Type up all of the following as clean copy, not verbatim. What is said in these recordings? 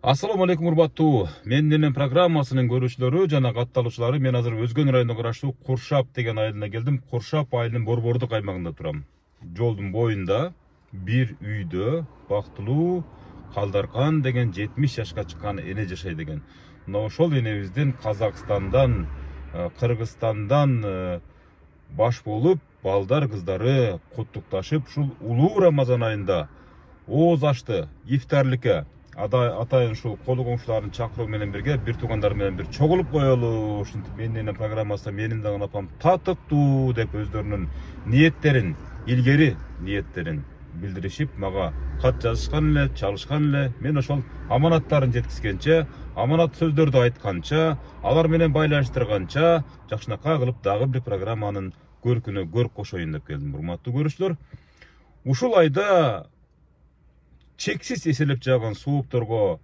Assalamu alaikum урматтуу. Менин программасынын көрүүчүлөрү жана катталуучулары, мен азыр Өзгөн районуна караштуу Куршап деген айылына келдим. Куршап айылынын Борбордук аймагында турам. Жолдун боюнда бир үйдө бактылуу Калдаркан деген 70 жашка чыккан эне жашайт экен. Мына ошол энебиздин Казакстандан, Кыргызстандан баш болуп, балдар кыздары куттукташып, ушул улуу Рамазан айында ооз ачты, ифтарликке атайын ушул колу коңшулардын чакыруу менен бирге бир туугандар менен бир чогулуп коелу. Ушинтип менин программасында менин дагы апам татыктуу деп өздөрүнүн ниеттерин, илгери ниеттерин билдиришип, мага кат жазышкан эле, чалышкан эле. Мен ошол аманаттарын жеткизгенче, аманат сөздөрдү айтканча, алар менен байланыштырганча, жакшынакай кылып дагы бир программанын көркүнө көрк кошоюн деп келдим. Урматтуу көрүүчүлөр, ушул айда чексиз эселеп жааган соопторго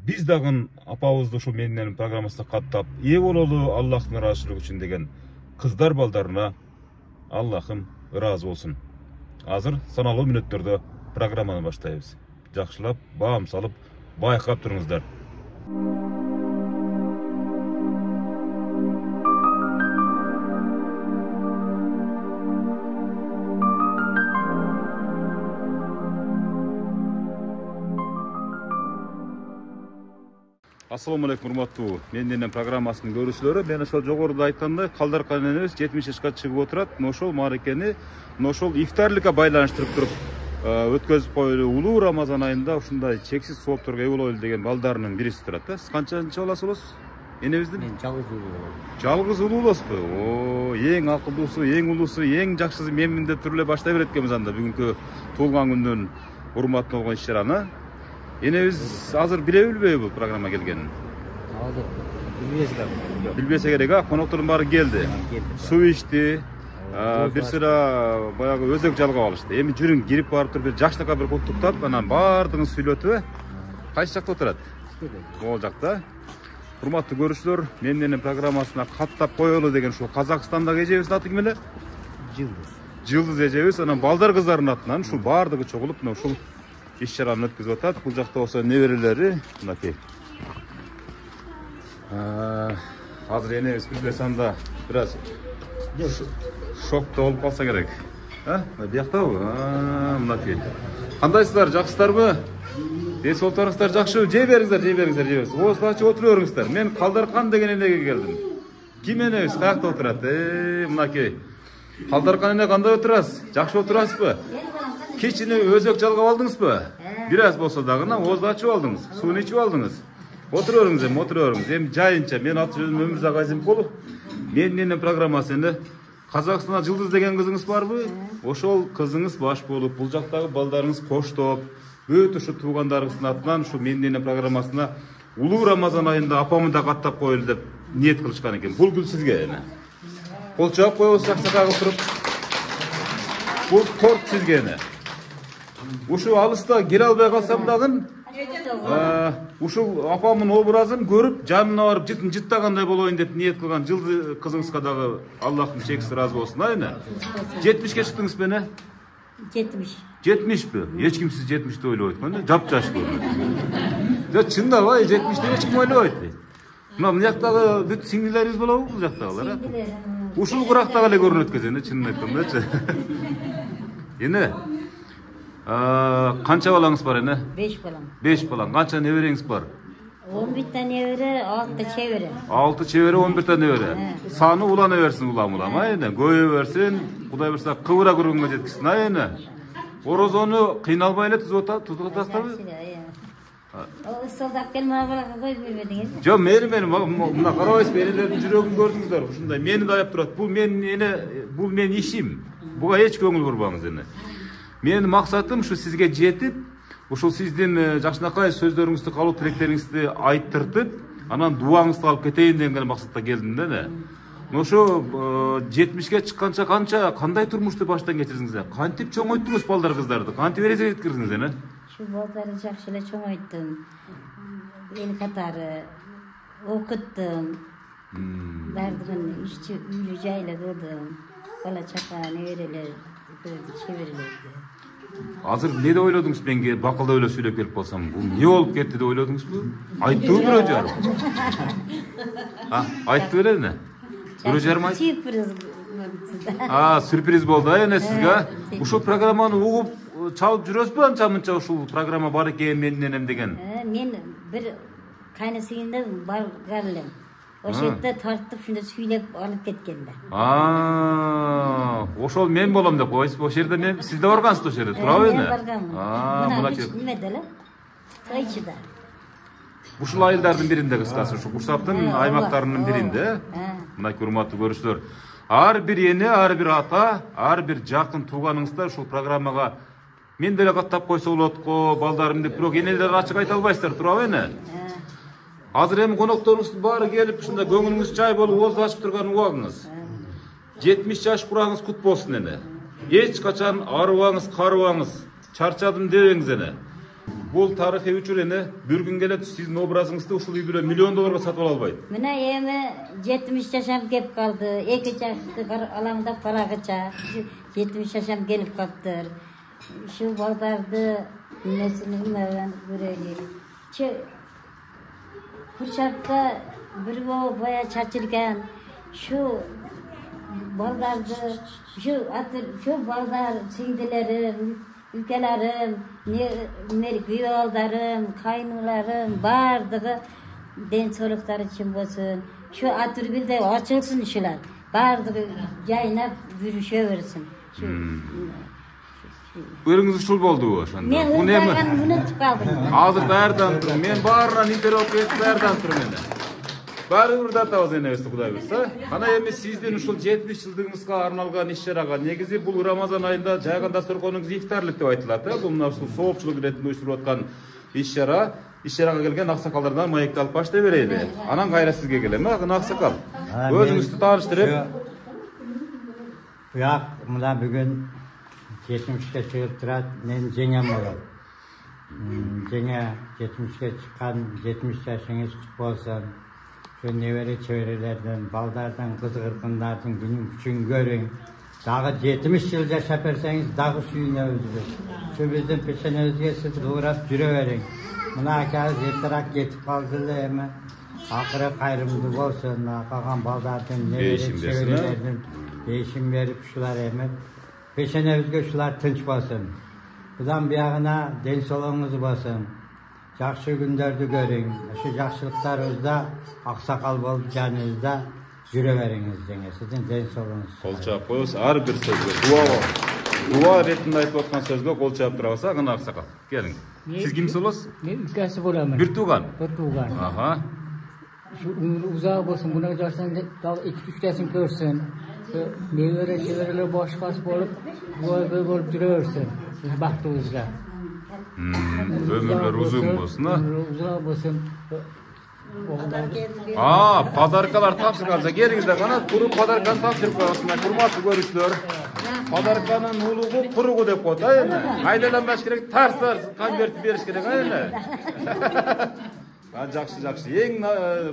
биз дагы апабызды ушул менин программасына каттап ээ бололу, Аллахтын ыраазычылыгы үчүн деген кыздар балдарына Аллахым ыраазы болсун. Азыр саналуу мүнөттөрдө программаны баштайбыз. Жакшылап, баам салып, байкап туруңуздар. Assalamu alaikum урматтуу. Менин программасынын көрүүчүлөрү, мен ошол жогоруда айткандай Калдаркан энебиз 70 жашка чыгып отурат. Ошол мааракени ошол ифтарликке байланыштырып туруп өткөзүп коелу. Улуу Рамазан айында ушундай чексиз соопторго ээ бололу деген балдарынын бириси турат да. Сиз канчанчы баласы болосуз? Энебиздин? Мен жалгыз улуу болом. Жалгыз улуу болосузбу? Эң акылдуусу, эң улуусу, эң жакшысы менмин деп туруп эле баштай берет экенбиз анда бүгүнкү туулган күндүн урматтуу болгон иш-чараны. Энебиз азыр билеби бул программа келгенин? Азыр билбейсиздер. Билбесе керек, коноктордун баары келди. Суу ичти. Бир сыра баягы өзөк жалгап алышты. Эми жүрүң кирип барып туруп бир жакшынакай бир куттуктап, анан баардыгын сүйлөтүп, кайсы жакта отурат? Могул жакта. Урматтуу көрүүчүлөр, менин программасына каттап коелу деген ушул Казакстандагы эжебиздин аты ким эле? Жылдыз. Жылдыз эжебиз, анан балдар кыздардын атынан ушул баардыгы чогулуп, мына ушул иш-чараны өткөзүп атат. Бул жакта болсо неберелери, мынакей. Азыр энебиз билбесе анда бир аз шокто болуп калса керек. Бияктабы? Мынакей. Кандайсыздар, жакшысыздарбы? Ден соолуктарыңыздар жакшыбы? Жей бериңиздер, жей бериңиздер. Оозду ачып отура бериңиздер. Мен Калдаркан деген энеге келдим. Ким энебиз? Каякта отурат? Мынакей. Калдаркан эне кандай отурасыз? Жакшы отурасызбы? Кичине өзөк жалгап алдыңызбы? Бир аз болсо дагы оозду ачып алдыңыз, сууну ичип алдыңыз. Отура бериңиз, эми отура бериңиз. Эми жайынча мен аты-жөнүм Өмүрзак Азимкулов. Менин программасында Казакстанда Жылдыз деген кызыңыз барбы? Ошол кызыңыз баш болуп, бул жактагы балдарыңыз коштоп, бүт ушу туугандарыңыздын атынан ушу менин программасына улуу Рамазан айында апамды да каттап коелу деп ниет кылышкан экен. Бул гүл сизге эне. Кол чаап коебуз жакшынакай кылып туруп. Бул торт сизге эне. Ушул алыста келе албай калсам дагы, ушул апамдын образын көрүп, жанына барып жыттагандай болоюн деп ниет кылган Жылды кызыңызга дагы Аллахтын чексиз ыраазы болсун, айна. 70ке чыктыңызбы эне? 70. 70пи? Эч ким сиз 70 деп ойлобойт экен, жапжаш көрүнөт. Жок, чындап, 70 деп эч ким ойлобойт. Мына жактагы бүт сиңдилерибиз болобу, бул жактагылар? Ушул курактагы эле көрүнөт экен, чынын айткандачы. Эне, канча балаңыз бар эне? 5 балам. 5 балаң. Канча небереңиз бар? 11 та небере, 6 чебере. 6 чебере, 11 та небере. Саны улана берсин, улам-улам, айна. Көйө берсин, Кудай бурса кыбыра көргөнгө жеткизсин, айна. Орозону кыйналбай эле тузуп атасызбы? Солдак келме балага коюп бербедиңиз? Жок, мени мына карабайсызбы, энелердин жүрөгүн көрдүңүздөр. Ушундай мени даяп турат. Бул менин ишим. Буга эч көңүл бурбаңыз эне. Менин максатым ушу сизге жетип, ушул сиздин жакшынакай сөздөрүңүздү, калуу тилектериңизди айттыртып, анан дуаңызды алып кетейин деген максатта келдим да эне. Ошо 70ке чыкканча кандай турмушту баштан кечирдиңиз? Кантип чоңойттуңуз балдар кыздарды? Кантип эрежеге жеткирдиңиз эне? Şu balları жакшы эле чоңойттум. Эл катары окуттум. Бардыгын үйлүү жайлы кылдым. Бала чака неберелер чеберлерди. Азыр не деп ойлодуңуз менге бакылдап эле сүйлөп келип калсам? Бул эмне болуп кетти деп ойлодуңузбу? Айттыбы бирөө жарым? Айтты беле? Бирөө жарым айтты. Сюрприз. Сюрприз болду эне сизге. Ушул программаны угуп чалып жүрөсүзбү анча-мынча ушул программа бар экен менин энем деген? Мен бир кайнысыйында барган элем. Ошол жерде тартып шунда сүйлөп алып кеткенде. Ошол мен болом деп коесуз. Ошол жерде мен сиз да баргансыз ошол жерде, турабы эне? Мен барганмын. Мына немеде эле? Тайчыда. Ушул айылдардын биринде кыскасы, ушу Курсаптын аймактарынын биринде. Мына урматтуу көрүүчүлөр, ар бир эне, ар бир ата, ар бир жакын тууганыңыздар ушул программага мен деле каттап койсо болот го, балдарым деп, бирок энелер ачык айта албайсыздар, турабы эне? Азыр эми конокторуңуздун баары келип, ушунда көңүлүңүз жай болуп, ооз ачып турган убагыңыз. 70 жаш курагыңыз кут болсун эне. Эч качан арыбаңыз, карыбаңыз, чарчадым дебеңиз эне. Бул тарыхый учур эне, бир күн келет сиздин образыңызды ушул үй бүлө $1 миллион сатып ала албайт. Мына эми 70 жашам кеп калды. 2 жашты аламдап барагыча 70 жашам келип калыптыр. Şu baldardı nesini bilmeden göreyli. Kuşakta bir baya çarçırken şu baldardı, şu baldar singdilerim, ülkelerim, güyoldarım, kaynılarım, bardığı den solukları için olsun. Şu atır de açılsın şular. Bardığı yayınap yürüşeversin. Örüңүз ушул болдубу ошондо? Men uygargan unutib kaldım. Азыр баардан тур. Мен баарынан интервью берип баардан турмун эне. Баары бир датабыз энебизди Кудай буйрса. Кана эми сиздин ушул 70 жылдыгыңызга арналган иш-чарага негизи бул Рамазан айында жайган дасторконуңуз ифтарлык деп айтылат. Бул мына ушул соопчулук иретинде уюштуруп аткан иш-чара. Иш-чарага келген аксакалдардан маекти алып баштай берели. Анан кайра сизге келем. Акын аксакал. Өзүңүздү тааныштырып. Буяк мына бүгүн 70'e çıkıp durat, men jengem olur. Jenge 70'e çıkan, 70 yaşınız kutlu olsun. Şu nevere çevrelerden, baldardan, kızı kırkınlardan günün küçüğün görün. Dağı 70 yıl yaşap erseniz dağı suyuna özgür. Şu bizden peşenizge siz kıvırap yürüverin. Buna akaz yetirak yetip kaldılı hemen. Akıra kayrımcılık olsun, kakan baldardan, nevere çevrelerden değişim verip şular hemen. Peşenevizge şular tınç basın. Budan bir yağına den soluğunuzu basın. Жақсы günderde görün. Şu жақсылықтарыңызda, ақсақал болып жаныңызda жүре беріңіз деңе. Sizin den soluğunuz. Қол чап қойыңыз, ар бір сөзге. Дуа ретінде айтып отқан сөзге қол чап тұра алса, ғана ақсақал. Келің. Сіз кімсіз боласыз? Мен үлкесі боламын. Bir tuğan. Bir tuğan. Aha. Şu ömrü uzağı olsun, buna görsen de 2-3'tesin görsün. Nevere çevereler başkası olup, böyle olup duruyorsun. Siz baktığınızda. Ömürler uzun olsun ha? Ömrü uzağı olsun. Padarkalar tapsır kalsa gerinizde kana kurup padarkanı tapsırıp koyasınlar. Kurmatlı görüşler. Padarkanın uluğu kuruğu dep koydu. Aydalanmaz gerek, tars konverti beriş gerek. Жақсы. Ең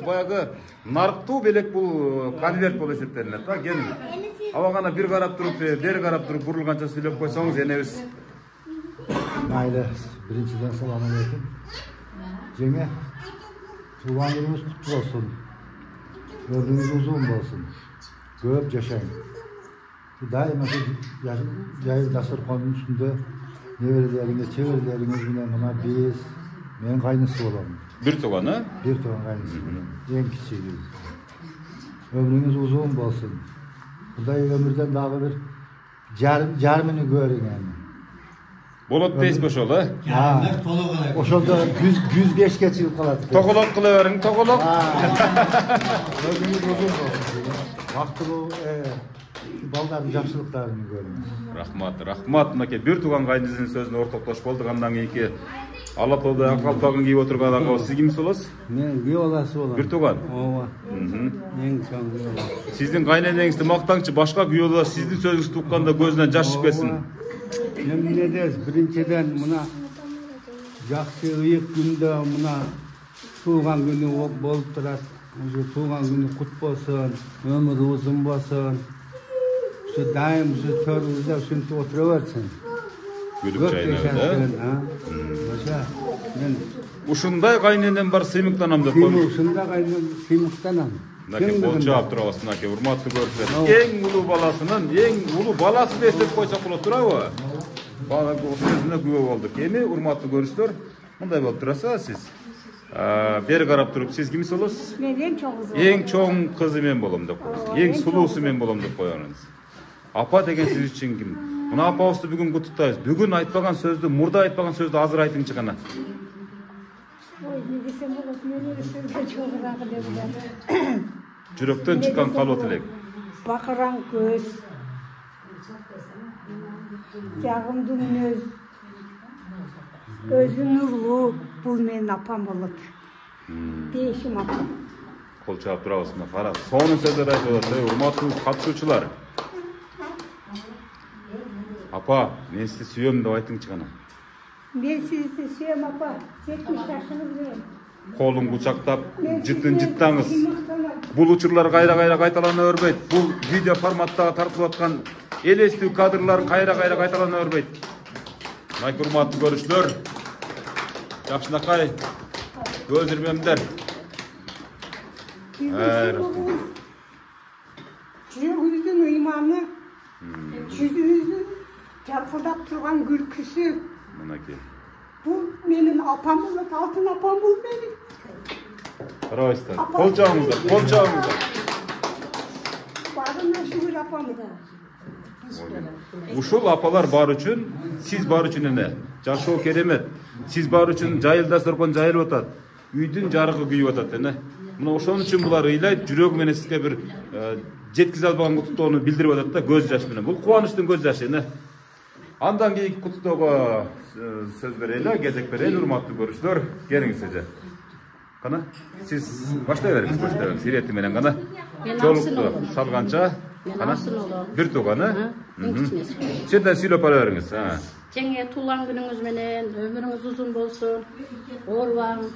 баяғы нарықтуу белек бұл конверт болып есептелінеді. Келin. Ава ғана бір қарап тұрып, бері қарап тұрып, бұрылғанша сөйлеп қойсаңыз, енебіз. Mayli, birinciden selamünaleyküm. Cenge, tuğan yılımız kutlu olsun. Ömrünüz uzun olsun. Görüp yaşayın. Daima yayıl dasturxonun üstünde nevreleriniz, çevreleriniz bilen buna biz, men kaynısı olalım. Bir tuğan ha? Bir tuğan kaynısı. En küçüğüz. Ömrünüz uzun olsun. Burada ömürden daha bir carmını görün yani. Bolot beş boş ol ha? O şolda 105 geçip kaladı. Tokulok kılıverin, tokulok. Ömrünüz uzun olsun. Vakti bu baldarın жақсылықтарын görün. Rahmat. Mınake bir tuğan kaynısının sözüne ortaklaşıp olduk. Andan ki Alatoğda kalpağın giyip oturgan ağa. Siz kimsiz olası? Men güyolası olam. Bir tuğan? Ova. En çoğun güyolası. Sizdin kaynenеңizді maqtаңчы, başka güyolar sizdin sözünüzü tuqqanda gözünden jaş çıkıp ketsin. Men ne deriz? Birinciden buna жақсы ıyık günde buna tuğan günü bolup turat. Tuğan günü kut bolsun, ömür uzun bolsun. Şu daim şu törümüzde şunu oturuversin. Gülüp çayınabı da. Başa men Uşunday kaynenen bar sıymıktanam dep koymuş. ушунда кайнан сыймыктанам. Nake bol cevap turabasın nake urmatlı görüşler. Eng ulu balasının, eng ulu balası beslep koysak bula turabı. Bana bu sözüne güve olduk. Emi urmatlı görüşler. Bunday bolup turasa siz. Beri qarap turup siz kimisi olasiz? Men eng cho'ng qizim. Eng cho'ng qizi men bolam dep qo'yasiz. Eng sulusi men bolam dep qo'yasiz. Apa degan siz uchun kim? Muna apabızды бүгін құттықтайбыз. Бүгін айтпаған сөзді, мурда айтпаған сөзді азыр айтыңызчы қана. Ой, не десем болады, мен сөзге чоғырағы дедім. Жүректен шыққан қалу тілек. Бақыран көз, жағымды мінез, өзі нұрлы, бұл менің апам болады. Дейшім апам. Қол чағып тұрабысында қара. Соның сөздер айтып жатыр. Урматтуу катышуучулар. Апа, мен сізді сүйемін деп айтыңызчы қана. Мен сізді сүйем апа, 70 жашыңыз бен. Қолын құшақтап, жыттаңыз. Бұл учурлар кайра кайталана өрбейт. Бұл видео форматтағы тартылып жатқан елестүү кадрлар кайра кайталана өрбейт. Майк урматтуу көрүүчүлөр, жакшынакай, көзүрмемдер. Жүрегіңіздің ыйманы, жүзіңіздің жарқылдап тұрған күлкісі. Мынакей. Бұл менің апам болады, алтын апам бұл менің. Қарабайсыздар, қол жағыңыздар. Барына шүгір апам да. Ушул апалар бар үчүн, сиз бар үчүн эне. Жашоо керемет. Сиз бар үчүн жайылда соркон жайылып атат. Үйдүн жарыгы күйүп атат эне. Мына ошон үчүн булар ыйлайт, жүрөгү менен сизге бир жеткизе албаган куттуктоону билдирип атат да, көз жаш менен. Бул кубанычтын көз жашы эне. Андан кийинки куттуктоого сөз берели, кезек берели, урматтуу көрүүчүлөр. Келиңиз эже. Кана, сиз баштай бериңиз, ирети менен кана. Чолукту салганча, кана. Бир тууганы. Сенден сүйлөп бара бериңиз. Жаңа туулган күнүңүз менен өмүрүңүз узун болсун. Оорубаң.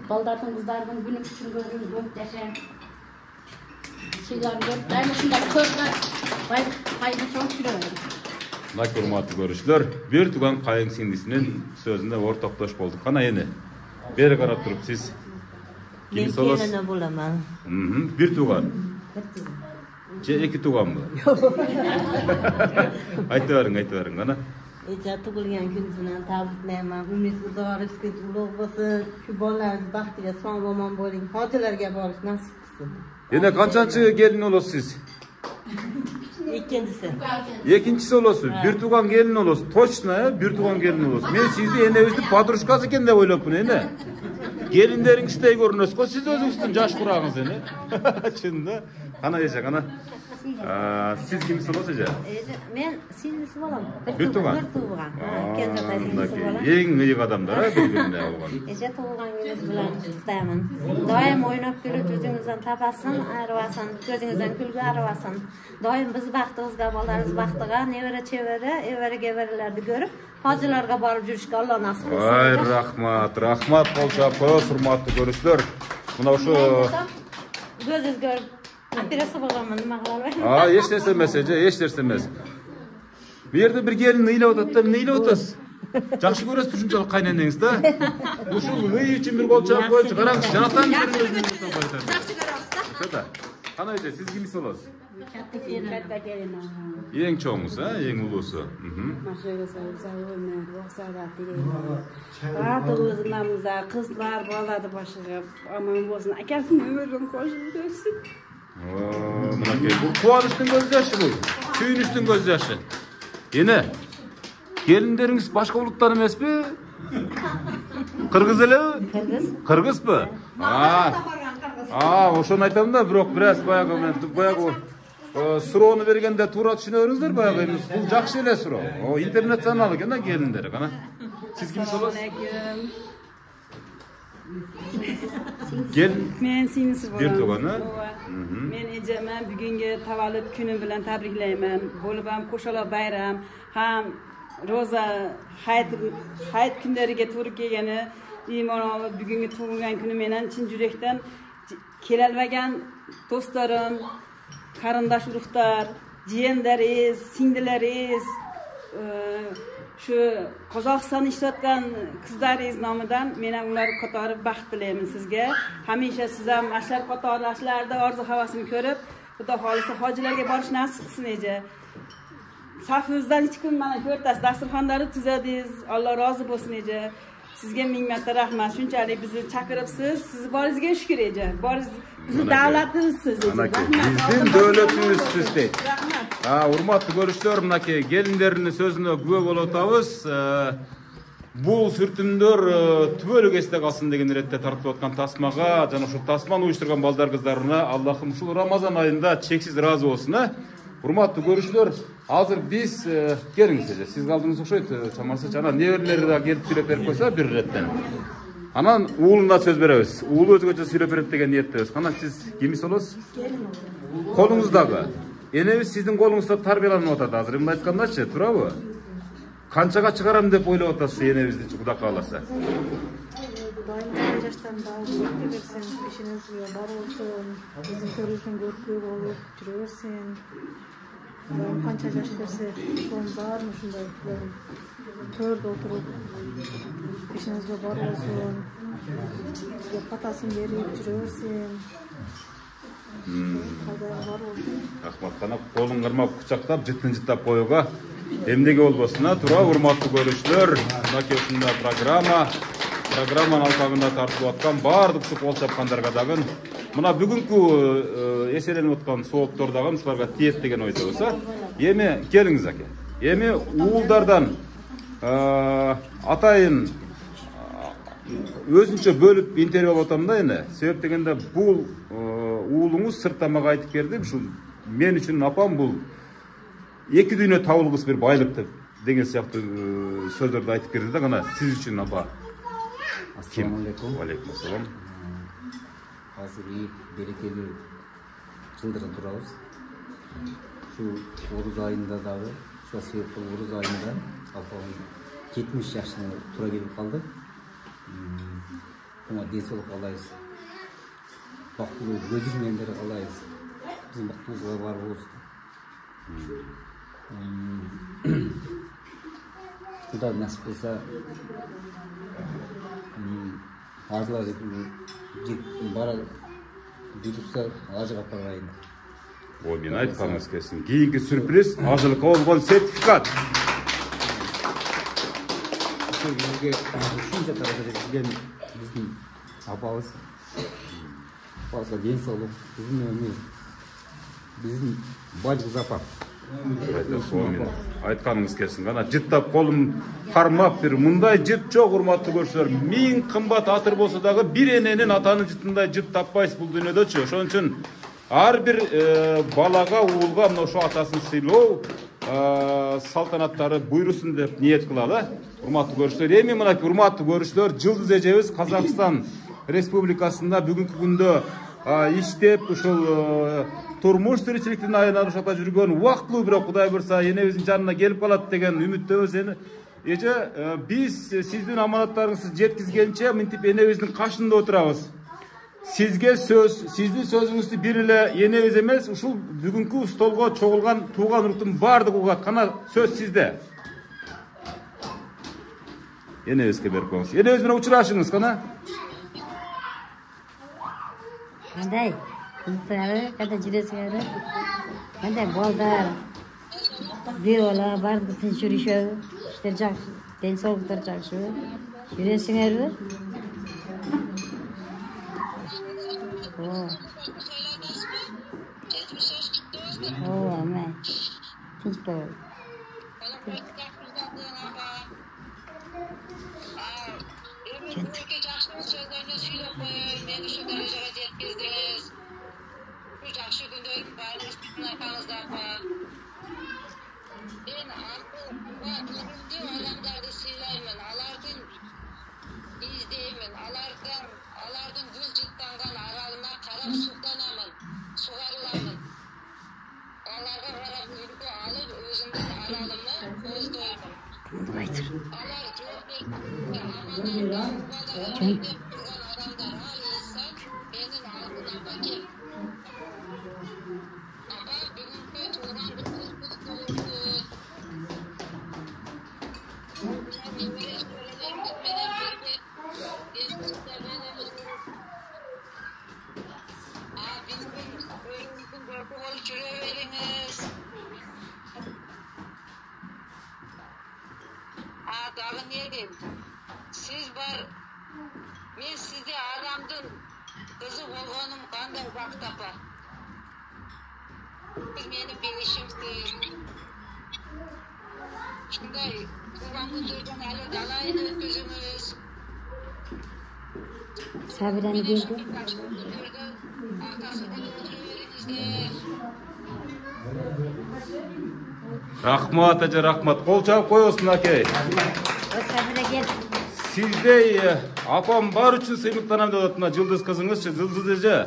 Балдардын кыздардын күнү үчүн көрүңүз көп жашаң. Сыйлар көп. Дайым ушундай көзгө пайда чоң жүрөбүр. Мына урматтуу көрүүчүлөр, бир тууган кайын сиңдисинин сөзүнө ортоктош болдук. Кана эне. Бери карап туруп сиз ким солос? Мен келине боламан. Бир тууган. Же эки тууганбы? Айта бериң, кана. Эже тug'ilgan kunidan tabriklayman. Umid uzoqlashga ulug' bo'lsin. Shu bolalaringiz baxtiga sog' omon bo'ling. Hojilarga borish nasib qilsin. Эне канчанчы келин болосуз сиз? Ikkinchisi. Экинчиси болосуз. Бир тууган келин болосуз. Точно, бир тууган келин болосуз. Мен сизди энебиздин подружкасы экен деп ойлопмун эне. Келиндериңиздей көрүнөсүз го, сиз өзүңүздүн жаш курагыңыз эне. Чын да. Кана эже, кана. Siz kimisi olası eje? Men singlisi bolam. Bir tug'an. Bir tug'an. Kenja singlisi bolam. Eng iyik adamlar bir-birini olgan. Eje tug'ilgan kuningiz bilan qutlayman. Doim o'ynab kulib yuzingizdan tabassum ayrivasin, ko'zingizdan kulgu ayrivasin. Doim biz baxtimizga, bolalaringiz baxtiga, nevara chevara, evara-gevaralarni ko'rib, hojilarga borib yurishga Alloh nasib qilsin. Voy, rahmat Polshapo, hurmatli ko'rishlar. Mana o'sha Ko'zingiz ko'rib operatsiya bo'lganman, nima qilolmayman. Hech narsa emas, hech narsa emas. Bu yerda bir kelin o'ylab o'tadi, nima o'tasiz? Yaxshi ko'rasiz shunchalik qaynanangiz da. O'sha g'iy uchun bir qo'l chap qo'yib, qarangchi, janatan yaxshi ko'rasiz. Qana edi, siz kimsiz olasiz? Katta kelin. Eng cho'ng'usiz, eng ulusi. O'zimizda qizlar bo'ladi boshiga omon bo'lsin. Akasining umrini qo'shib bersin. Bu quvonishning ko'z yoshi bu. Suyunishning ko'z yoshi. Ene, kelinleringiz boshqa ulutdan emasmi? Qirg'iz ele? Qirg'izmi? O'shani aytamda, biroq biroz boyaga suroni berganda to'g'ri tushunaveringsizlar boyaga. Bu yaxshi ele suro. O internet kanali ekan-da kelinlar, qana. Siz kimsiz olasiz? Gel. Men singlisi bo'laman. Bir tug'ani. Men ejaman bugungi tavallud kuni bilan tabriklayman. Bo'lib ham qo'shaloq bayram, ham roza hayit kunlariga to'g'ri kelgani, iymon olib bugungi tug'ilgan kuni mening chin yurakdan kelolmagan do'stlarim, qarindosh urug'lar, jiyanlaringiz, singdilaringiz, Shu Qozog'istonda ishlayotgan qizlaringiz nomidan men ham ular qatori baxt tilayman sizga. Hamisha siz ham ashlar qatorlashlarda orzu havasini ko'rib, Xudo xolisa hojilarga borish nasib qilsin eja. Safingizdan hech kim mana ko'rtasiz, dasturxonlarni tuzadingiz. Alloh rozi bo'lsin eja. Sizga ming marta rahmat. Shunchalik bizni chaqiribsiz. Sizni boringizga shukr eja. Boringiz bizni davlatimizsiz eja. Bizning davlatimiz sizdek. Ha, hurmatli ko'rishlar, minaki gelinlerini sözüne güve bo'lib o'tamiz. Bu sürtümdür tübölük esте kalsın degen rette tartып atkan tasmaga, jana şu tasmаны uyuşturgan balдар kızlarına Allah'ım şu Ramazan ayında çeksiz razı olsun. Hurmatlı görüşler, hazır biz geliniz eje. Siz kaldınız okşayt, çaması çana neverleri de gelip süylep berip koysa bir retten. Anan uğuluna söz beremiz. Uğulu özgöçe süylep berip degen niyettebиz. Ana siz kimisi olasiz? Kolunuzdağı. Enemiz sizin kolunuzda tarbiyalanıp otadı hazır. Emin aytkandaçı, turabı? Kançaga çıkaram dep oylap otasız enebizdi Xudo kalasa. Doim yaştan daha uzakta bersen, işiniz var olsun, bizim körüzün görküp olup duruyorsun. Doim kança yaş verse, son var mı şunday? Törde oturup, işiniz var olsun, patasın verip duruyorsun. Var olsun. Ahmattana kolun kırmap kucaktab, jıttın jıttap koyuga. Emdege olbasına tura hurmatlı görüşler. Mınaki ушундай программанын алкагында тартылып аткан бардык кол чапкандарга дагы мына бүгүнкү эселенип аткан сооптор дагы ушуларга тиет деген ойдобуз. Эми келиңиз аке. Эми уулдардан атайын өзүнчө бөлүп интервью алып атам да эне. Себеп дегенде бул уулуңуз сыртта мага айтып берди. Ушул мен үчүн апам бул эки дүйнө табылгыс бир байлык деген сыяктуу сөздөрдү айтып берди да. Кана сиз үчүн апа Assalamu alaikum. Алейкум ассалам. Hazır iyi, berekeli жылдырын турабыз. Şu Oruz ayında dağı, şu sebepli Oruz ayında apamın 70 yaşına tura gelip kaldı. Ona densoluk alayız. Baktulu gözükmeyenleri alayız. Bizim baktığımızda var olsun. Xudo nasip qilsa hozirlar bara buyursa hozir olib borayın. O men aytkanыңыз келсин. Keyingi sürpriz hazırlıkka olgan sertifikat. Bizga shuncha tarafaga kelgan bizning apamiz fazla densoluk, bizim ömrümüz, bizim bacımız apam. Айтқаныңыз келсін. Ғана жыттап қолым қармап бір мұндай жыт жоқ, урматтуу көршілер. Миң қымбат атыр болса дағы бір ененің атаны жыттындай жыт таппайсыз бұл дүниеде. Ошон үчүн ар бир балага, уулга мына ошо атасын сыйлоо салтанаттары буйрусын деп ниет кылалы. Урматтуу көршілер, эми мына урматтуу көршілер, Жылдыз эжебиз Казакстан Республикасында бүгүнкү күндө иштеп ушул турмуш тиричиликтин айналышата жүргөн убактылуу бирок Кудай буйрса энебиздин жанына келип калат деген үмүттөбүз. Эже биз сиздин аманаттарыңызды жеткизгенче мынтип энебиздин кашында отурабыз. Сизге сөз, сиздин сөзүңүздү бир эле энебиз эмес, ушул бүгүнкү столго чогулган тууган уруктун баардыгы угат. Кана сөз сизде. Энебизге берип коюңуз. Энебиз менен учурашыңыз кана. Qanday? Kızları, kada jiresleri, qanday bolдар, birolar, bar bütün жүрүшөбү, иштер жакшы, ден соолуктар жакшы. Жүресиңерби? Aman. Tinch qo'y. Yaxshi kunda barimizni apamizdan qo'yib. Men o'zimni odamlarni siylayman, alardan izdeyman, alardan gul jittangan aralına qarab suqlanaman, sug'orilaman. Alarga qarab uyqu olib, o'zimdan aralimni ko'zlayman. Alar Men sizde adamdın kızı bolğonum qanday vaqt apa? Meni bilişimsiz. Shunday Kurban Kudur'dan alıp alayını ötküzümüz. Sabirani geldi. Rahmat aja, rahmat. Kol çalıp koyuyorsun ake. O Sabira geldi. Sizdey apam bar üçün sыймыктанам деп атына Жылдыз кызыңызчы, Жылдыз эже.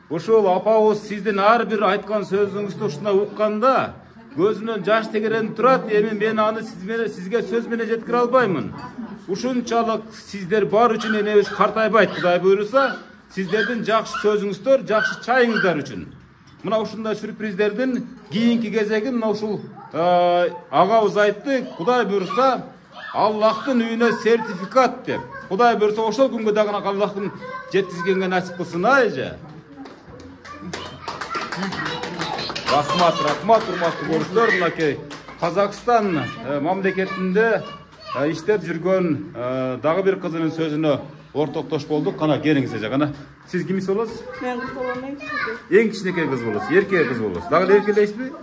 Ошол апабыз сиздин ар бир айткан сөзүңүздү ушундай укканда көзүнөн жаш тегеренип турат. Эми мен аны сизге сөз менен жеткире албаймын. Ушунчалык сиздер бар үчүн энебиз картайбайт, Кудай буйруса, сиздердин жакшы сөзүңүздөр, жакшы чайыңыздар үчүн. Мына ушундай сюрприздердин кийинки кезегин мына ушул агабыз айтты, Кудай буйруса, Аллахтын үйүнө сертификат деп. Кудай буйруса ошол күнгө дагы Аллахтын жеткизгенге насип кылсын, эже. Рахмат, рахмат, урматтуу көрүүчүлөр, мынакей Казакстан мамлекетинде иштеп жүргөн дагы бир кызынын сөзүнө ортоктош болдук. Кана келиңиз эже, кана. Сиз кимиз болосуз? Мен кыз болом, Эң кичинекей кыз болосуз, эркек кыз болосуз. Дагы эле эркелейсизби?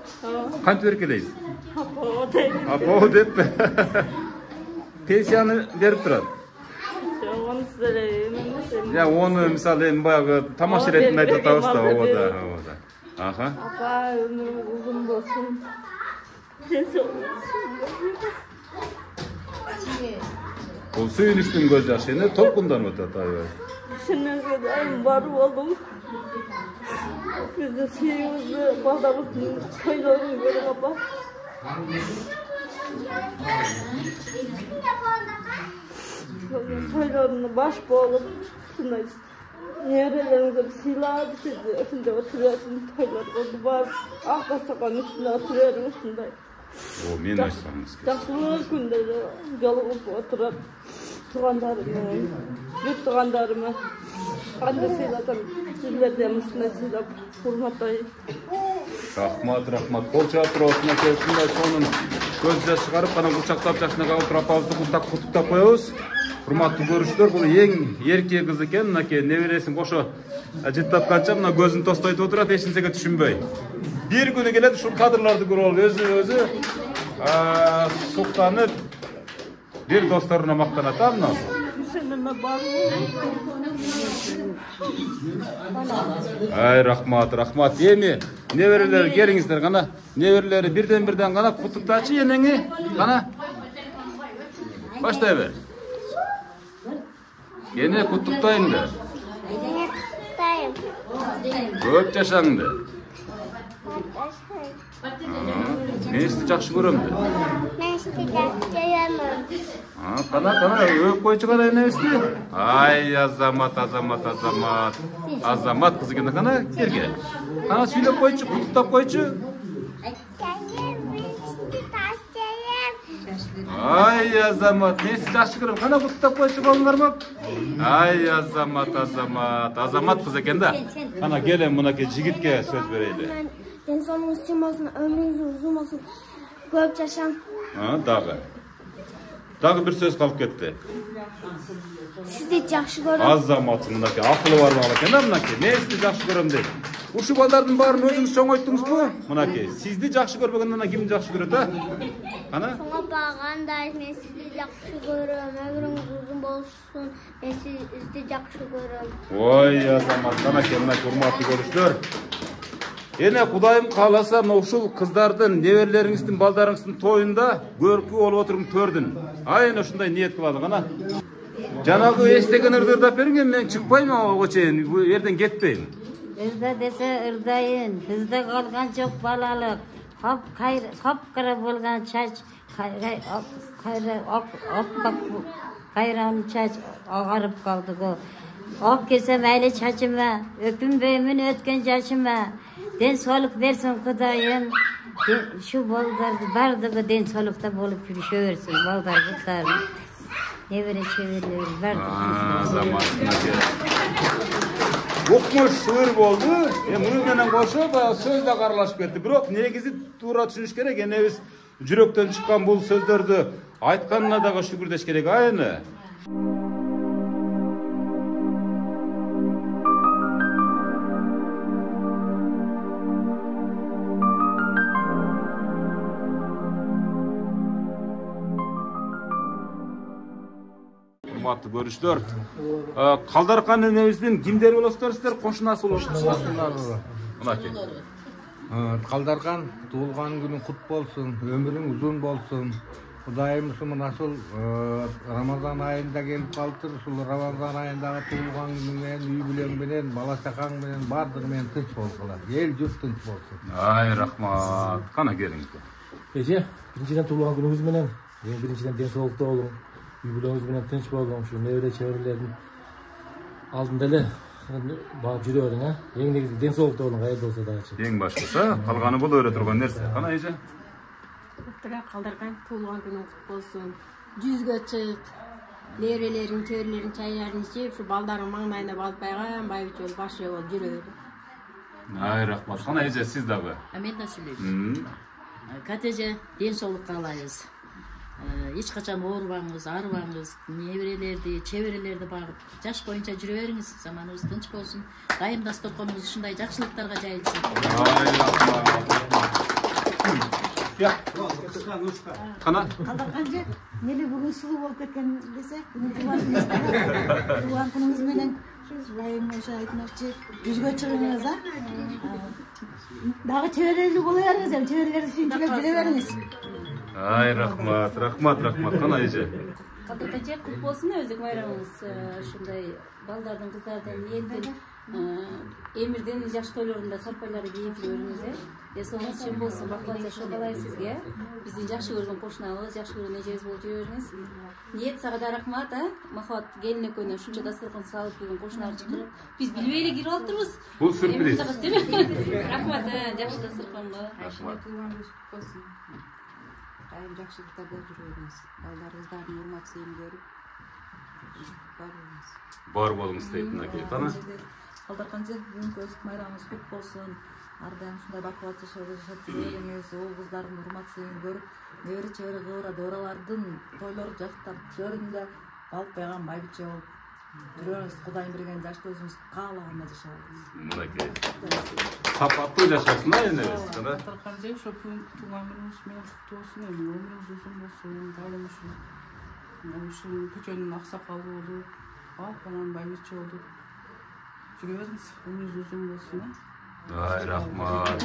Кантип эркелейсиз? Апа деп. Пенсияны берип турат. Onu sizlere Ya onu misal endi баягы тамаша иретинде айтып атабыз да, ооба. Аха. Apa ömrümüz uzun olsun. Бул сүйүнүчтүн көз жашы эне толкундан өтөт аябай. Düşününüzde daim var oldum. Biz de suyumuzu, bağdamızın toylarını görün apa. Toylarını baş boğulup, şunday nerelerinize bir silah bitirdi. Şimdi oturuyorsun toylar oldu var. Ah basakan üstüne oturuyorum şunday. O men aytsanız. Жақсылық күндері жолығып отырып, туғандарымы, бүт туғандарымы қандай сыйлатам, сіздерден осындай сыйлап, құрматтайын. Рахмат, рахмат. Кол чаап турасына келсинде сонун көз жаш чыгарып, кана курчактап жашына калып апабызды куттуктап коебуз. Урматтуу көрүүчүлөр, бул эң эркек кыз экен, мынакей небересин кошо жыттатканча мына көзүн тостойт отурат, эч нерсеге түшүнбөй. Bir günü gelip şu kadırlarda kurul özü suktlanıp bir dostlarına maktanat mı? Seninle var Ay rahmat, rahmat. Yemi neverileri gelingizler kana. Neverileri birden kana kutuklaçı yeneni kana. Başlayıver. Yine kutuktayın da. Көп yaşandı. Ne isti жақсы көрөм де? Мен істі жақсы көремін. Қана, өп қойчы қана не істі? Ай, азамат қызы кенде қана керге. Қана сөйлеп қойчы, құттықтап қойчы. Ай, азамат, не істі жақсы көрем? Қана құттықтап қойчы қолыңдар ма? Ай, азамат қызы кенде. Қана келем мұнаке жігітке сөз берейлі. Денсаулығыңыз сау болсын, ömrünüz uzun olsun. Көп жашаң. Дағы бір сөз қалып кетті. Сізді жақсы көрем. Азаматсың мынаке, ақылы бар бағла екен, мынаке. Не сізді жақсы көрем дейді. Ушу балдардың барын өзіңіз чоң ойттыңыз бу? Мынаке, сізді жақсы көрбегеннен кімді жақсы көреді, а? Соңа бағандай, мен сізді жақсы көрем. Ömrünüz uzun болсын, мен сізді жақсы көрем. Ой, азамат, мынаке, урматтуу көрүүчүлөр. Эне Кудайым кааласа, ушул кыздардын, неберелериңиздин, балдарыңыздын тоюнда көркү болуп отурум төрдүн. Айына ушундай ниет кыладык ана. Жанагы эстеген ырдырдап бериңер, мен чыкпайм ага чейин, бу жерден кетпейм. Ырда десе ырдайын, ызда калган жок балалык. Капкара болгон чач, кайран чач агарып калды го. Ак келсе мейли чачыма, өкүнбөймүн өткөн жашыма. Den sağlık versin Kudayım. Şu baldardı, bardığı den sağlıkta bolup yürüşüversin. Baldar kutlarım. Evre çeviriyor, bardığı. Zamanına göre. Okmuş sığır oldu. Bunu menen koşup sözde karlaşıp ketти. Bırak negizi tuura түшүнүш керек. Enebis жүрөктөн чыккан бул сөздөрдү айтканына дагы шүгүрдөш керек. Ayını. урматтуу көрүүчүлөр. Калдаркан энебиздин кимдер болосуздар сиздер? Кошунасы болосуздар. Мынакей. Калдаркан туулган күнүң кут болсун, өмүрүң узун болсун. Кудайым мынасыл Рамазан айында келип калыптыр. Ушул Рамазан айындагы туулган күнүң менен, үй бүлөң менен, бала чакаң менен бардыгы менен тынч болсуңар. Эл журт тынч болсун. Ай, рахмат. Кана келиңиз. Эже, биринчиден туулган күнүңүз менен, биринчиден ден соолукта болуң, үй бүлөңүз менен тынч болуң, ушу небере чеберлердин алдында эле багып жүрө бериң, Эң негизи ден соолукта болуң, кайерде болсо дагычы. Эң башкысы, калганы боло бере турган нерсе. Кана эже? Калдаркан туулган күнүң кут болсун. Жүзгө чык. Неберелериң, чөбөрөлөрүң чайларын ичип, ушу балдарын маңдайына басып байган, байбиче болуп, башчы болуп жүрө бер. Ай, рахмат. Кана эже сиз дагы? Мен да сүйлөйм. Катеже ден соолук каалайбыз. Эч качан оорубаңыз, арыбаңыз, неберелерди, чеберелерди багып, жаш боюнча жүрө бериңиз. Заманыбыз тынч болсун. Дайым дастарканыбыз ушундай жакшылыктарга жайылсын. Кана? Калдарканчы, мели бүгүн сулуу болуп кеткен десе, туулган күнүңүз менен Жайым ошо айтмакчы, жүзгө чыгыңыз, Дагы чеберелүү боло бериңиз, чеберелерди сүйүнчүлөп жүрө бериңиз. Ай, рахмат. Кана эже? Калдарканчы кут болсун өзүк байрамыңыз. Ушундай балдардын, кыздардын, элдин эмирдин жаш тойлорунда сарпайларды кийип жүрүңүз, Десоңуз чын болсун, бакылап жашоо каалайбыз сизге. Биздин жакшы көргөн кошунабыз, жакшы көргөн эжебиз болуп жүрө бериңиз. Ниет сага да рахмат, Махабат келин экөөнө ушунча дастаркан салып бүгүн кошуналарды чакырып, биз билбей эле кирип алыптырбыз. Бул сюрприз. Рахмат, жакшы дастарканга. Айшене туулган күнүңүз кут болсун. Дайым жакшылыктарда жүрө бериңиз. Балдарыңыздардын урмат сыйын көрүп бар болуңуз дейт мынакей. Кана? Калдарканчы бүгүнкү өзүк байрамыңыз кут болсун. Ар дайым ушундай бакылап жашап жүрө бериңиз. Уул кыздардын урмат сыйын көрүп, небере чебери кыбыра дооралардын тойлору жактап, чөбөрүндө балып байган байбиче болуп жүрөңүз. Кудайым берген жашты өзүңүз каалагандай жашабыңыз. Мынакей. Сапаттуу жашасын энебиз. Калдарканчы ошо туулган күнүңүз менен куттуу болсун. Өмүрүңүз узун болсун. Дайым ушул көчөнүн аксакалы болуп, балып байган байбиче болуп жүрө бериңиз. Өмүрүңүз узун болсун. Ай, рахмат.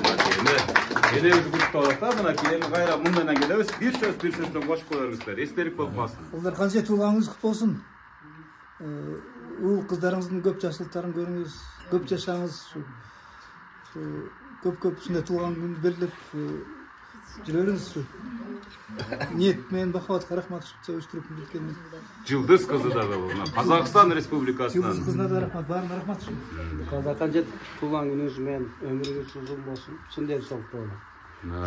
Энебиз кутталат, мынакей. Эми кайра мындан келебиз. Бир сөздөн кошуп коерсиңер. Эстелик болуп калсын. Калдарканчы туулганыңыз кут болсун. Уул кыздарыңыздын көп жакшылыктарын көрүңүз, көп жашаңыз. Көп ушундай туулган күн белгилеп жүрө бериңиз. Ниет менен Махабатка рахмат ушунча уюштуруп кеткенине. Жылдыз кызы дагы бул. Казакстан Республикасынан. Жылдыз кызына да рахмат, баарына рахмат. Калдарканчы туулган күнүңүз менен өмүрүңүз узун болсун. Чын ден соолукта болуң.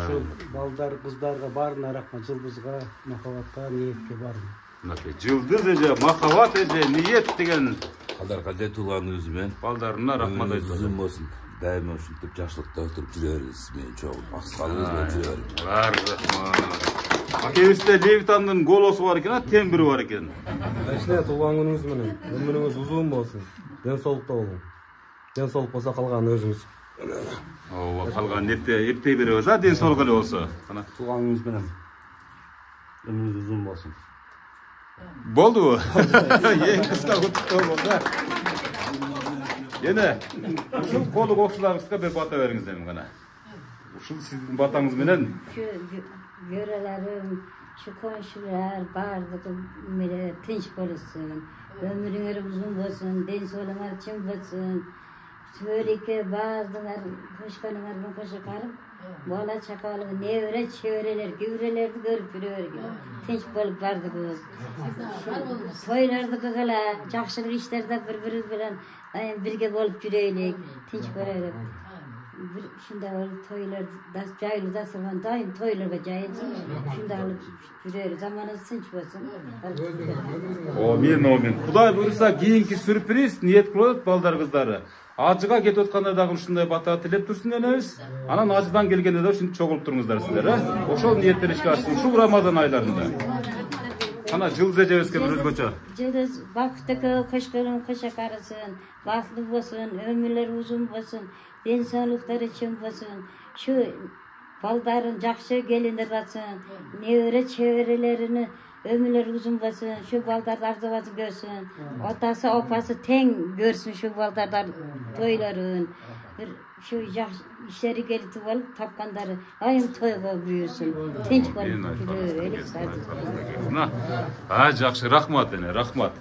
Ушул балдар, кыздарга баарына рахмат. Жылдызга, Махабатка, Ниетке баарына. Мынакей Жылдыз эже, Махабат эже, Ниет деген Калдарканчы туулган күнүңүз менен балдарына рахмат айтып узун болсун. Дайыма ушинтип жакшылыкта өтүрүп жүрө бериңиз. Мен чоң аксалыңыз менен жүрө бериң. Рахмат. Акебизде Левитандын голосу бар экен, тембри бар экен. Айшене туулган күнүңүз менен өмүрүңүз узун болсун. Ден соолукта болуң. Ден соолук болсо калганы өзүңүз. Ооба, калган эртең беребиз, ден соолук эле болсо. Кана туулган күнүңүз менен өмүрүңүз узун болсун. Болдубу? Эң кыска куттуктоо болду. Эне, ушул колу кошуларыңызга бир бата бериңиз эми кана. Ушул сиздин батаңыз менен Görelerim, şu komşular, bardaki mere tinç bolsun, ömrüňer uzun bolsun, den soğluňar çyn bolsun, söýleke bazdyňar, koşganyňar bilen koşa kalyp, bola çakaly, nebere çöreler, güwrelerdi görüp ýürerdik. Tinç bolup bardygys. Toýlarda gala, jakşylyk işlerde bir-biri bilen birge bolup ýüreýlik, tinç bolaylik. Şunda toylar jayly dasturgan daim toylarga jayılsın. Şunda alıp жүрөр, zamanınız tinç bolsun. Amin. Kuday buyursa kийинки sürpriz niyet kılıp balдар kızdары. Acıga ketip atkanda dagы ушундай бата тилеп турсун энебиz. Анан ажыдан келгенде да ушинтип чогулуп туруңуздар сиздер, Ошол ниеттер ишке ашсын ушул Рамазан айларында. Ana Жылдыз эжебизге бир өзгөчө. Жылдыз бактыкы көчкөнүң көчө карысын, бактылуу болсун, өмүрлөр узун болсун, ден соолуктары чың болсун. Şu балдарын жакшы келиндер батсын, небере чеберелерини ömürleri uzun bolsun, şu baldarda arzubaşı görsün. Atası, opası teng görsün şu baldarda toyların. Bir şu işleri gelip alıp tapkanları ayım toyga büyüsün. Tinç bolup öyle sadece. Ha, жақсы, rahmat ene, rahmat.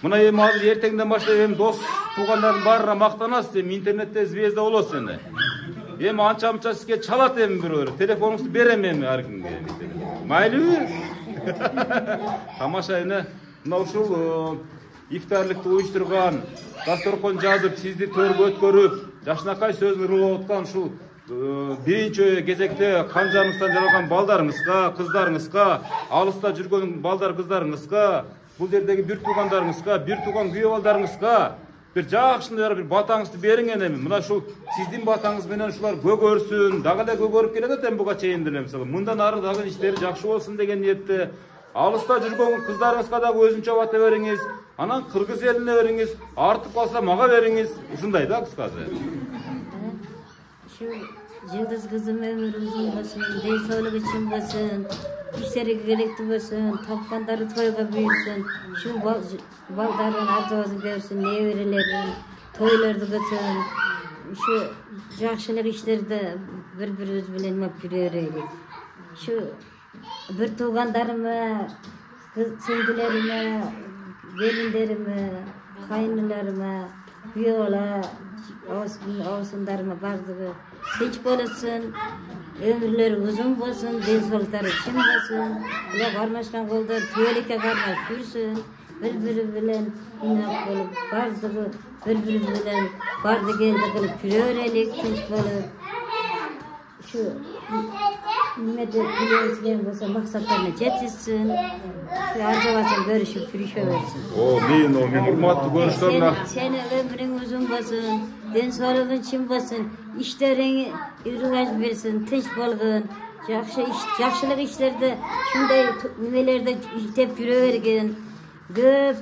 Mına эми азыр эртеңден баштап эми дос туугандардын баарына мактанасыз, эми интернетте звезда болосуз эми. Эми анча-мынча сизге чалат эми бирөөр. Телефонуңузду берем эми ар кимге. Майлыбы? Тамаша эне мына ушул ифтарлыкты уюштурган, дасторкон жазып, сизди төргө өткөрүп, жакшынакай сөзүн урлап аткан ушул биринчи кезекте канжарыңыздан жаралган балдарыңызга, кыздарыңызга, алыста жүргөн балдар кыздарыңызга, бул жердеги бир туугандарыңызга, бир тууган күйөө балдарыңызга бир жакшындай бир батаңызды бериң эми. Мына ушул сиздин батаңыз менен ушулар көгөрсүн, дагы эле көгөрүп келет эми буга чейин деле мисалы. Мындан ары дагы иштери жакшы болсун деген ниетте. Алыста жүргөн кыздарыңызга дагы өзүнчө бата бериңиз. Анан кыргыз элине бериңиз, артып калса мага бериңиз. Ушундай да кыскасы. Şu Yıldız kızım ömür uzun olsun, deysoğluk için olsun, işleri gerekli olsun, tapkanları toyga büyüsün, şu baldarın arzuğazı görsün, neverilerin, toylarda götürün, şu жақшылық işlerde bir-birimiz bilen öpürüyoruz. Şu bir tuğanlarıma, singillerime, gelinlerime, kaynılarıma, biyola, olsunlarıma bazığı hiç bolasın, ömürleri uzun bolsun, densolukları kim bolsun, ular karmaşkan kollar tüyelikке karmaş kürsün, bir-biri bilen inak bolup, bazığı bir-biri bilen bardı geldi kılıp küreörelik, tinç bolup, şu nimede külüyüzgen bolsa maksatlarına jetişsin, şu arcabasın görüşüp pürüşöversin. Neyin o, men urmatlı görüşlerine. Seni ömrün uzun bolsun, densolug'un çim bolsun, işlerini rivoj bersin, tinch bo'lgin, yaxshilik ishlarda shunday nimalarda ishlab yuravergin.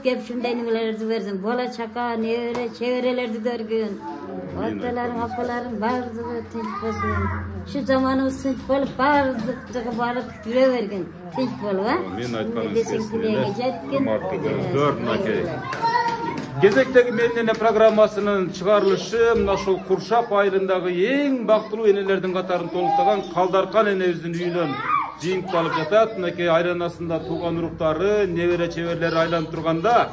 Gap shunday nimalarni bersin. Bola chaqa, nevara, chevaralarni ko'rgin. Otalaring, opalaring barlig'i tinch bo'lsin. Shu zamonimiz tinch bo'lib, barlig'iga borib yuravergin. Tinch bo'lib, ha? Men aytganim Gezekteki Menene programmasının çıkarılışı mına şol Kurşap ayırındagı en baktılуу enelerden katarını toluktagан Kaldarkan enebizin үйүнөн жыйынтып жатат. Мынакей айранасында тууган уруктары, небере чеберлери айланып турганда,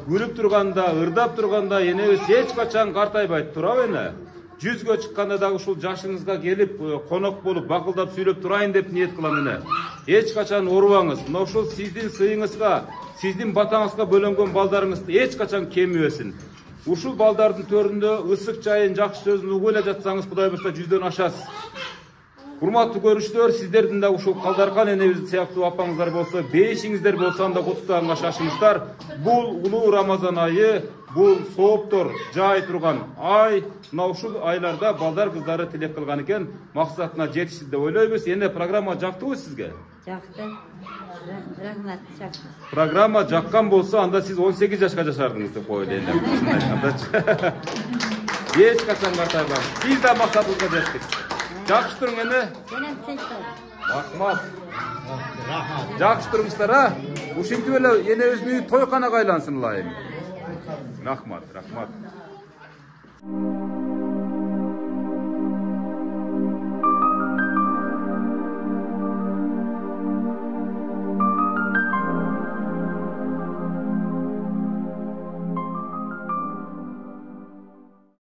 күлүп турганда, ырдап турганда энебиз эч качан картайбайт, турабы эне? Жүзгө чыкканда дагы ушул жашыңызга келип, конок болуп, бакылдап сүйлөп турайын деп ниет кылам эне. Эч качан оорубаңыз. Мына ушул сиздин сыйыңызга, сиздин батаңызга бөлөнгөн балдарыңызды эч качан кемибесин. Ушул балдардын төрүндө ысык чайын, жакшы сөзүн угуп эле жатсаңыз, Кудай буйрса 100дөн ашасыз. Урматтуу көрүүчүлөр, сиздердин да ушул Калдаркан энебиз сыяктуу апаңыздар болсо, бейишиңиздер болсо анда куттуктаганга шашыңыздар. Бул улуу Рамазан айы, бул сооптор жай турган ай, мына ушул айларда балдар кыздары тилек кылган экен, максатына жетишти деп ойлойбуз. Эне программа жактыбы сизге? Жакты. Рахмат, жакты. Программа жаккан болсо, анда сиз 18 жашка жашардыңыз деп коелу. Эч качан картайбаңыз. Биз да максатыбызга жеттик. Жакшы туруң эне? Менен tinch бол. Рахмат. Жакшы туруңуздар, а? Ушинтип эле энебиздин үйү тойканага айлансын ла эми. Рахмат, рахмат.